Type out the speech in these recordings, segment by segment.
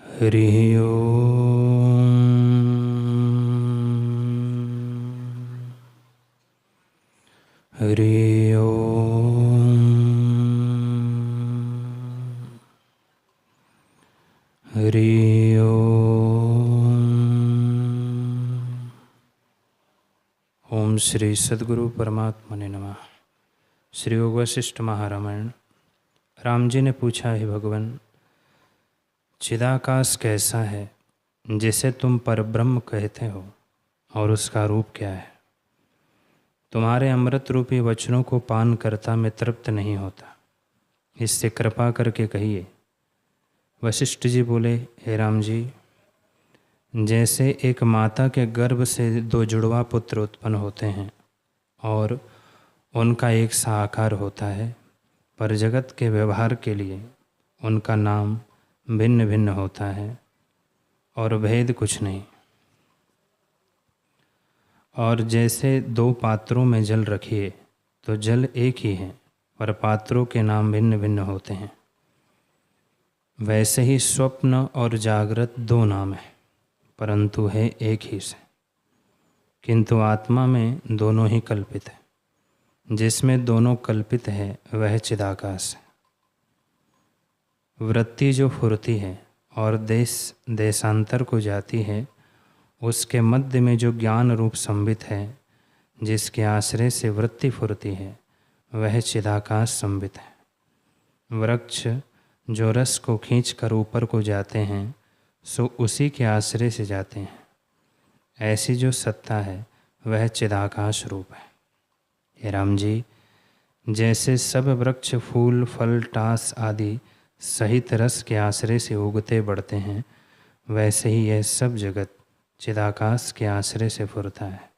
हरिः ओम्। हरिः ओम्। हरिः ओम्। ओम श्री सद्गुरु परमात्मने नमः। श्री योग वशिष्ठ महारामायण। राम जी ने पूछा, हे भगवान, चिदाकाश कैसा है जिसे तुम परब्रह्म कहते हो, और उसका रूप क्या है? तुम्हारे अमृत रूपी वचनों को पान करता मैं तृप्त नहीं होता, इससे कृपा करके कहिए। वशिष्ठ जी बोले, हे राम जी, जैसे एक माता के गर्भ से दो जुड़वा पुत्र उत्पन्न होते हैं और उनका एक सा आकार होता है, पर जगत के व्यवहार के लिए उनका नाम भिन्न भिन्न होता है और भेद कुछ नहीं। और जैसे दो पात्रों में जल रखिए तो जल एक ही है, पर पात्रों के नाम भिन्न भिन्न होते हैं, वैसे ही स्वप्न और जागृत दो नाम है, परंतु है एक ही से। किंतु आत्मा में दोनों ही कल्पित है। जिसमें दोनों कल्पित है वह चिदाकाश है। वृत्ति जो फुरती है और देश देशांतर को जाती है, उसके मध्य में जो ज्ञान रूप संबित है, जिसके आश्रय से वृत्ति फुरती है, वह चिदाकाश संबित है। वृक्ष जो रस को खींचकर ऊपर को जाते हैं, सो उसी के आश्रय से जाते हैं। ऐसी जो सत्ता है वह चिदाकाश रूप है। हे राम जी, जैसे सब वृक्ष फूल फल टास आदि सहित रस के आश्रय से उगते बढ़ते हैं, वैसे ही यह सब जगत चिदाकाश के आश्रय से फुरता है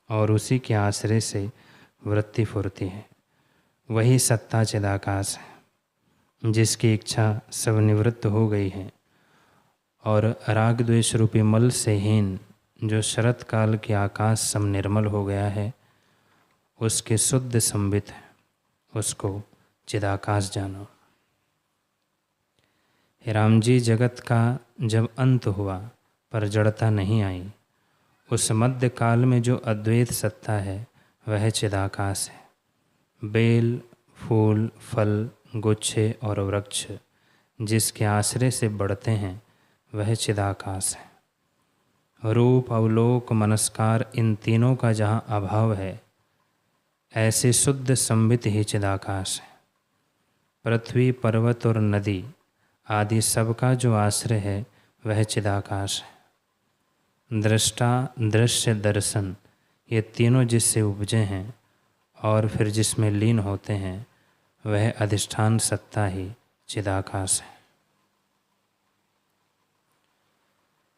और उसी के आश्रय से वृत्ति फुरती है। वही सत्ता चिदाकाश है, जिसकी इच्छा सब निवृत्त हो गई है और राग द्वेष रूपी मल से हीन जो शरत काल के आकाश सम निर्मल हो गया है, उसके शुद्ध संबित है, उसको चिदाकाश जानो। हे राम जी, जगत का जब अंत हुआ पर जड़ता नहीं आई, उस मध्य काल में जो अद्वैत सत्ता है वह चिदाकाश है। बेल फूल फल गुच्छे और वृक्ष जिसके आश्रय से बढ़ते हैं वह चिदाकाश है। रूप अवलोक मनस्कार इन तीनों का जहाँ अभाव है, ऐसे शुद्ध संबित ही चिदाकाश है। पृथ्वी पर्वत और नदी आदि सबका जो आश्रय है वह चिदाकाश है। दृष्टा दृश्य दर्शन ये तीनों जिससे उपजे हैं और फिर जिसमें लीन होते हैं, वह अधिष्ठान सत्ता ही चिदाकाश है।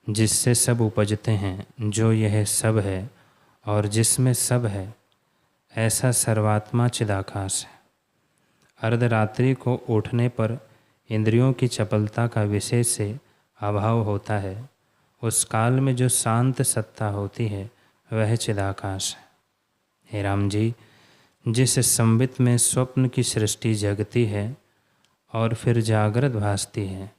जिससे सब उपजते हैं, जो यह सब है और जिसमें सब है, ऐसा सर्वात्मा चिदाकाश है। अर्धरात्रि को उठने पर इंद्रियों की चपलता का विशेष से अभाव होता है, उस काल में जो शांत सत्ता होती है वह चिदाकाश है। हे राम जी, जिस संबित में स्वप्न की सृष्टि जगती है और फिर जागृत भासती है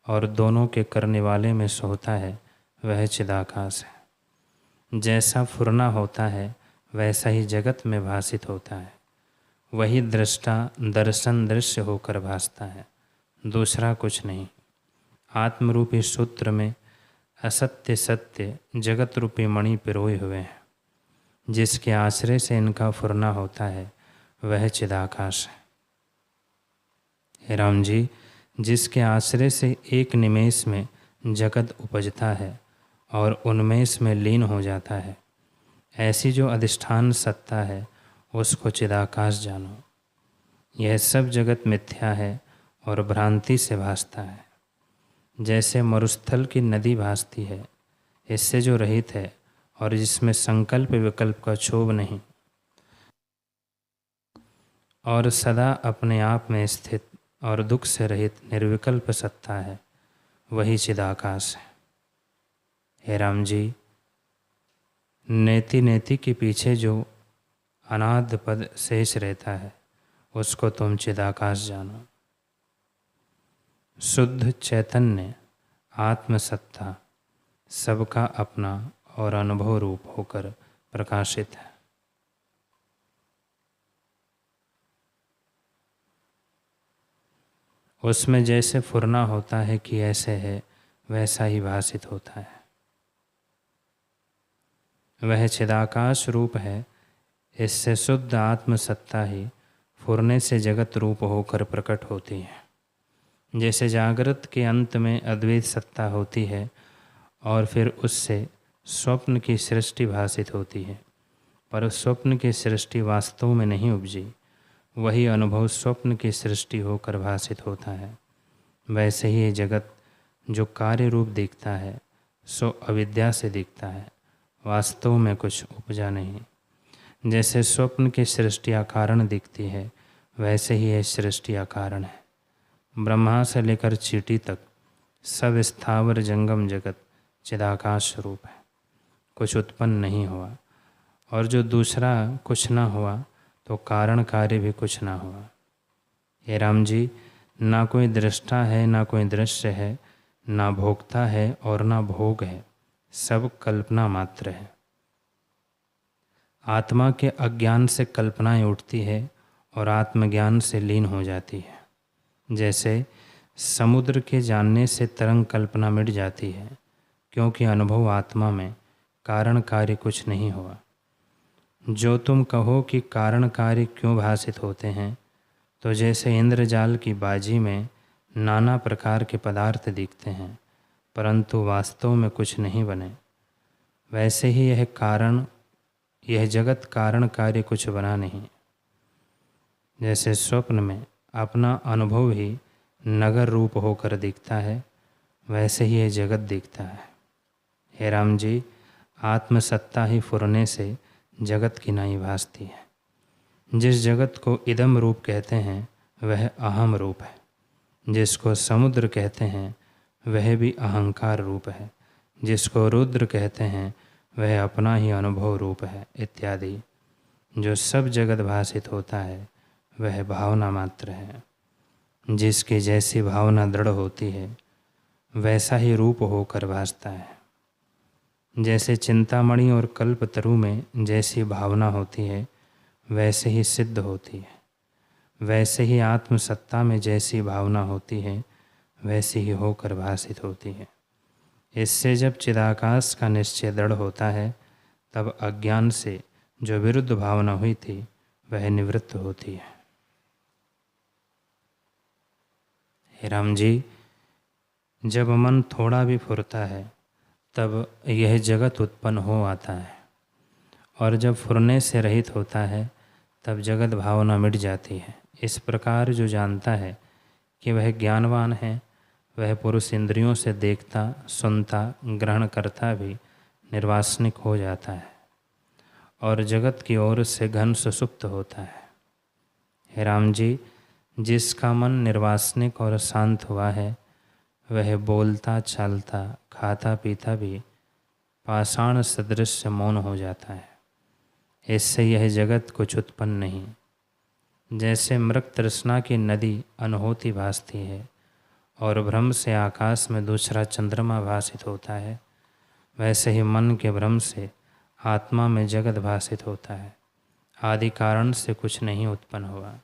और दोनों के करने वाले में सोता है, वह चिदाकाश है। जैसा फुरना होता है वैसा ही जगत में भासित होता है। वही दृष्टा दर्शन दृश्य होकर भासता है, दूसरा कुछ नहीं। आत्मरूपी सूत्र में असत्य सत्य जगत रूपी मणि पिरोए हुए हैं। जिसके आश्रय से इनका फुरना होता है वह चिदाकाश है। हे राम जी, जिसके आश्रय से एक निमेष में जगत उपजता है और उन्मेष में लीन हो जाता है, ऐसी जो अधिष्ठान सत्ता है उसको चिदाकाश जानो। यह सब जगत मिथ्या है और भ्रांति से भासता है। जैसे मरुस्थल की नदी भासती है, इससे जो रहित है और जिसमें संकल्प विकल्प का क्षोभ नहीं और सदा अपने आप में स्थित और दुख से रहित निर्विकल्प सत्ता है, वही चिदाकाश है। हे राम जी, नेति नेति के पीछे जो अनाद पद शेष रहता है, उसको तुम चिदाकाश जानो। शुद्ध चैतन्य आत्मसत्ता सबका अपना और अनुभव रूप होकर प्रकाशित है। उसमें जैसे फुरना होता है कि ऐसे है, वैसा ही भासित होता है। वह चिदाकाश रूप है। इससे शुद्ध आत्मसत्ता ही फुरने से जगत रूप होकर प्रकट होती है। जैसे जागृत के अंत में अद्वैत सत्ता होती है और फिर उससे स्वप्न की सृष्टि भासित होती है, पर उस स्वप्न की सृष्टि वास्तव में नहीं उपजी, वही अनुभव स्वप्न की सृष्टि होकर भासित होता है। वैसे ही ये जगत जो कार्य रूप दिखता है सो अविद्या से दिखता है, वास्तव में कुछ उपजा नहीं। जैसे स्वप्न की सृष्टि अकारण दिखती है, वैसे ही यह सृष्टि अकारण है। ब्रह्मा से लेकर चींटी तक सब स्थावर जंगम जगत चिदाकाश रूप है, कुछ उत्पन्न नहीं हुआ। और जो दूसरा कुछ ना हुआ तो कारण कार्य भी कुछ ना हुआ। हे राम जी, ना कोई दृष्टा है, ना कोई दृश्य है, ना भोक्ता है और ना भोग है, सब कल्पना मात्र है। आत्मा के अज्ञान से कल्पनाएं उठती है और आत्मज्ञान से लीन हो जाती है। जैसे समुद्र के जानने से तरंग कल्पना मिट जाती है, क्योंकि अनुभव आत्मा में कारण कार्य कुछ नहीं हुआ। जो तुम कहो कि कारण कार्य क्यों भासित होते हैं, तो जैसे इंद्रजाल की बाजी में नाना प्रकार के पदार्थ दिखते हैं परंतु वास्तव में कुछ नहीं बने, वैसे ही यह जगत कारण कार्य कुछ बना नहीं। जैसे स्वप्न में अपना अनुभव ही नगर रूप होकर दिखता है, वैसे ही यह जगत दिखता है। हे राम जी, आत्मसत्ता ही फुरने से जगत की नाई भासती है। जिस जगत को इदम रूप कहते हैं वह अहम रूप है, जिसको समुद्र कहते हैं वह भी अहंकार रूप है, जिसको रुद्र कहते हैं वह अपना ही अनुभव रूप है इत्यादि। जो सब जगत भासित होता है वह भावना मात्र है। जिसकी जैसी भावना दृढ़ होती है वैसा ही रूप होकर भासता है। जैसे चिंतामणि और कल्पतरु में जैसी भावना होती है वैसे ही सिद्ध होती है, वैसे ही आत्मसत्ता में जैसी भावना होती है वैसी ही होकर भासित होती है। इससे जब चिदाकाश का निश्चय दृढ़ होता है तब अज्ञान से जो विरुद्ध भावना हुई थी वह निवृत्त होती है। हे राम जी, जब मन थोड़ा भी फुरता है तब यह जगत उत्पन्न हो आता है, और जब फुरने से रहित होता है तब जगत भावना मिट जाती है। इस प्रकार जो जानता है कि वह ज्ञानवान है, वह पुरुष इंद्रियों से देखता, सुनता, ग्रहण करता भी निर्वासनिक हो जाता है और जगत की ओर से घन सुसुप्त होता है। हे राम जी, जिसका मन निर्वासनिक और शांत हुआ है वह बोलता, चालता, खाता पीता भी पाषाण सदृश मौन हो जाता है। इससे यह जगत कुछ उत्पन्न नहीं। जैसे मृग तृष्णा की नदी अनहोती भासती है और भ्रम से आकाश में दूसरा चंद्रमा भासित होता है, वैसे ही मन के भ्रम से आत्मा में जगत भासित होता है। आदि कारण से कुछ नहीं उत्पन्न हुआ।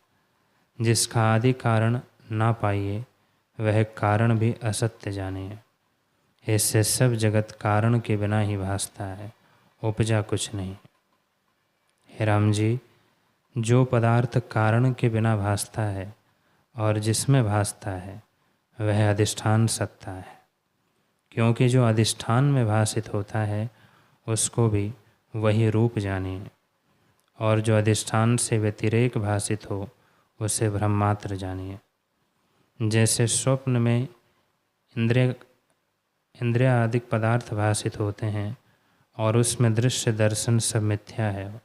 जिसका आदि कारण ना पाइए वह कारण भी असत्य जानिए। इससे सब जगत कारण के बिना ही भासता है, उपजा कुछ नहीं। हे राम जी, जो पदार्थ कारण के बिना भासता है और जिसमें भासता है वह अधिष्ठान सत्ता है, क्योंकि जो अधिष्ठान में भासित होता है उसको भी वही रूप जानिए, और जो अधिष्ठान से व्यतिरेक भासित हो उसे ब्रह्मात्र जानिए। जैसे स्वप्न में इंद्रिय आदि पदार्थ भासित होते हैं और उसमें दृश्य दर्शन सब मिथ्या है,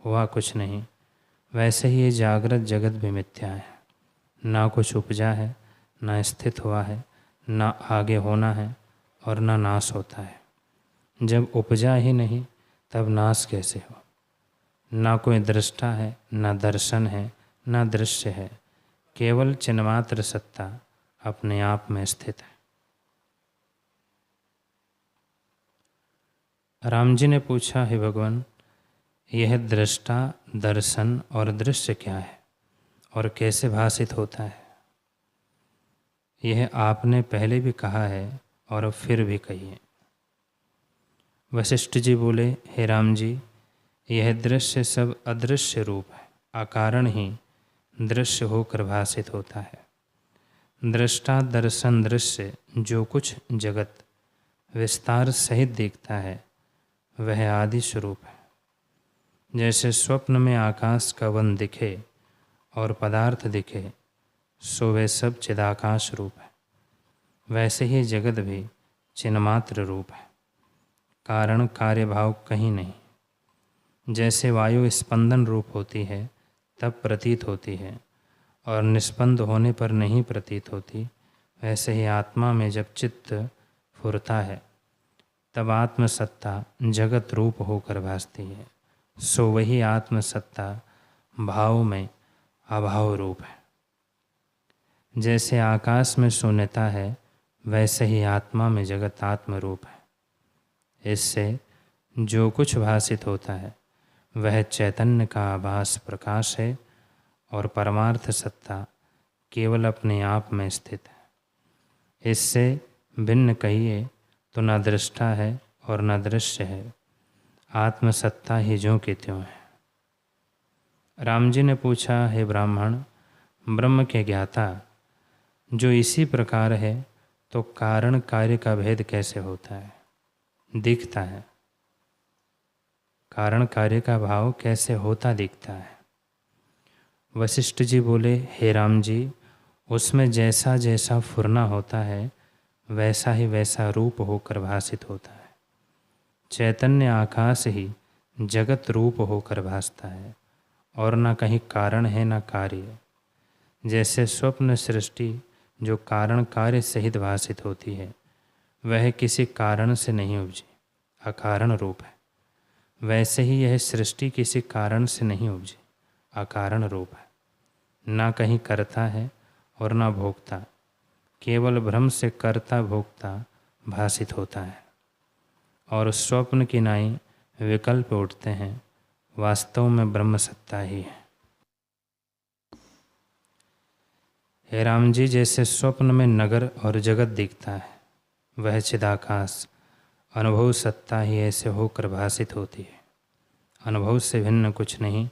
हुआ कुछ नहीं, वैसे ही ये जागृत जगत भी मिथ्या है। ना कुछ उपजा है, ना स्थित हुआ है, ना आगे होना है और ना नाश होता है। जब उपजा ही नहीं तब नाश कैसे हो। ना कोई दृष्टा है, ना दर्शन है, ना दृश्य है, केवल चिन्मात्र सत्ता अपने आप में स्थित है। राम जी ने पूछा, हे भगवान, यह दृष्टा, दर्शन और दृश्य क्या है और कैसे भाषित होता है? यह आपने पहले भी कहा है और अब फिर भी कहिए। वशिष्ठ जी बोले, हे राम जी, यह दृश्य सब अदृश्य रूप है, अकारण ही दृश्य होकर भाषित होता है। दृष्टा, दर्शन, दृश्य जो कुछ जगत विस्तार सहित दिखता है वह आदि स्वरूप है। जैसे स्वप्न में आकाश का वन दिखे और पदार्थ दिखे, सो वे सब चिदाकाश रूप है। वैसे ही जगत भी चिन्मात्र रूप है, कारण कार्य भाव कहीं नहीं। जैसे वायु स्पंदन रूप होती है तब प्रतीत होती है और निस्पंद होने पर नहीं प्रतीत होती, वैसे ही आत्मा में जब चित्त फुरता है तब आत्मसत्ता जगत रूप होकर भासती है। सो वही आत्मसत्ता भाव में अभाव रूप है। जैसे आकाश में शून्यता है वैसे ही आत्मा में जगत आत्म रूप है। इससे जो कुछ भाषित होता है वह चैतन्य का आभास प्रकाश है और परमार्थ सत्ता केवल अपने आप में स्थित है। इससे भिन्न कहिए तो न दृष्टा है और न दृश्य है, आत्मसत्ता ही ज्यों की त्यों है। राम जी ने पूछा, हे ब्राह्मण, ब्रह्म के ज्ञाता, जो इसी प्रकार है तो कारण कार्य का भेद कैसे होता है, दिखता है? कारण कार्य का भाव कैसे होता दिखता है? वशिष्ठ जी बोले, हे राम जी, उसमें जैसा जैसा फुरना होता है वैसा ही वैसा रूप होकर भाषित होता है। चैतन्य आकाश ही जगत रूप होकर भासता है और न कहीं कारण है न कार्य। जैसे स्वप्न सृष्टि जो कारण कार्य सहित भाषित होती है वह किसी कारण से नहीं उपजी, अकारण रूप है। वैसे ही यह सृष्टि किसी कारण से नहीं उपजी, अकारण रूप है। ना कहीं करता है और ना भोगता, केवल भ्रम से कर्ता भोक्ता भाषित होता है। और स्वप्न की नाई विकल्प उठते हैं, वास्तव में ब्रह्म सत्ता ही है। हे राम जी, जैसे स्वप्न में नगर और जगत दिखता है वह चिदाकाश अनुभव सत्ता ही ऐसे होकर भाषित होती है, अनुभव से भिन्न कुछ नहीं।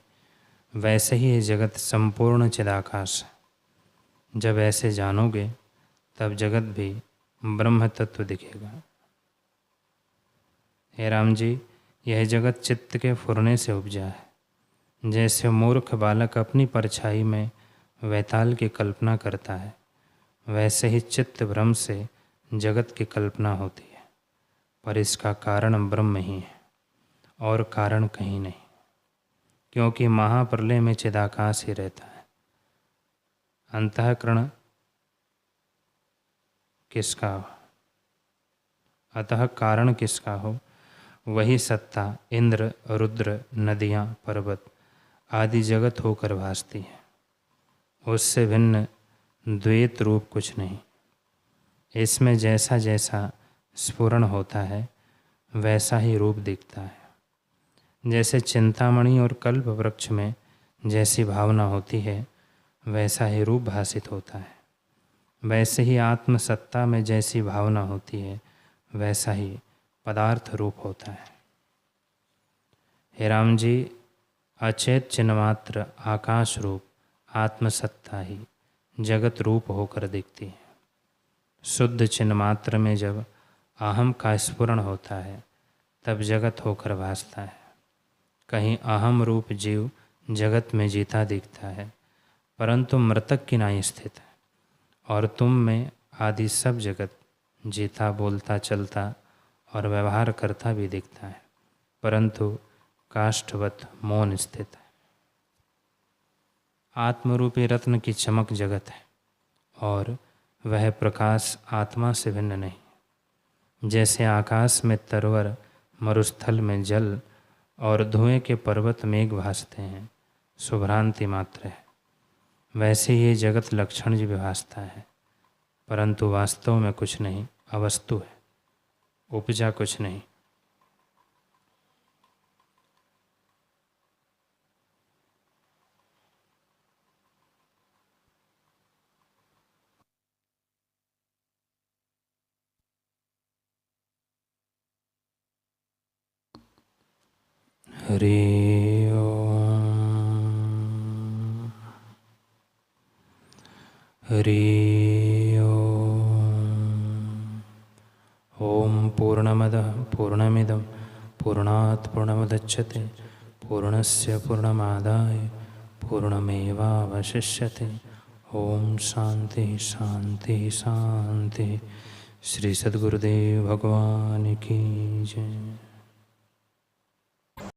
वैसे ही ये जगत संपूर्ण चिदाकाश है। जब ऐसे जानोगे तब जगत भी ब्रह्म तत्व दिखेगा। हे राम जी, यह जगत चित्त के फुरने से उपजा है। जैसे मूर्ख बालक अपनी परछाई में वैताल की कल्पना करता है, वैसे ही चित्त भ्रम से जगत की कल्पना होती है, पर इसका कारण ब्रह्म ही है और कारण कहीं नहीं, क्योंकि महाप्रलय में चिदाकाश ही रहता है। अंतःकरण किसका हो, अतः कारण किसका हो, वही सत्ता इंद्र, रुद्र, नदियाँ, पर्वत आदि जगत होकर भासती है। उससे भिन्न द्वैत रूप कुछ नहीं। इसमें जैसा जैसा स्फुरण होता है वैसा ही रूप दिखता है। जैसे चिंतामणि और कल्प वृक्ष में जैसी भावना होती है वैसा ही रूप भासित होता है। वैसे ही आत्मसत्ता में जैसी भावना होती है वैसा ही पदार्थ रूप होता है। हे राम जी, अचेत चिन्मात्र आकाश रूप आत्मसत्ता ही जगत रूप होकर दिखती है। शुद्ध चिन्मात्र में जब अहम का स्फुरण होता है तब जगत होकर भासता है। कहीं अहम रूप जीव जगत में जीता दिखता है, परंतु मृतक की नाई स्थित है। और तुम में आदि सब जगत जीता, बोलता, चलता और व्यवहार करता भी दिखता है, परंतु काष्ठवत मौन स्थित है। आत्मरूपी रत्न की चमक जगत है और वह प्रकाश आत्मा से भिन्न नहीं। जैसे आकाश में तरवर, मरुस्थल में जल और धुएं के पर्वत मेघ भासते हैं, शुभ्रांति मात्र है, वैसे ही जगत लक्षण भी भासता है, परंतु वास्तव में कुछ नहीं, अवस्तु है, उपजा कुछ नहीं। हरि ओम। हरि ओम। ओम पूर्णमदः पूर्णमिदं पूर्णात् पूर्णमुदच्यते पूर्णस्य पूर्णमादाय पूर्णमेवावशिष्यते। ओम शांति शांति शांति। श्री सद्गुरुदेव भगवान की जय।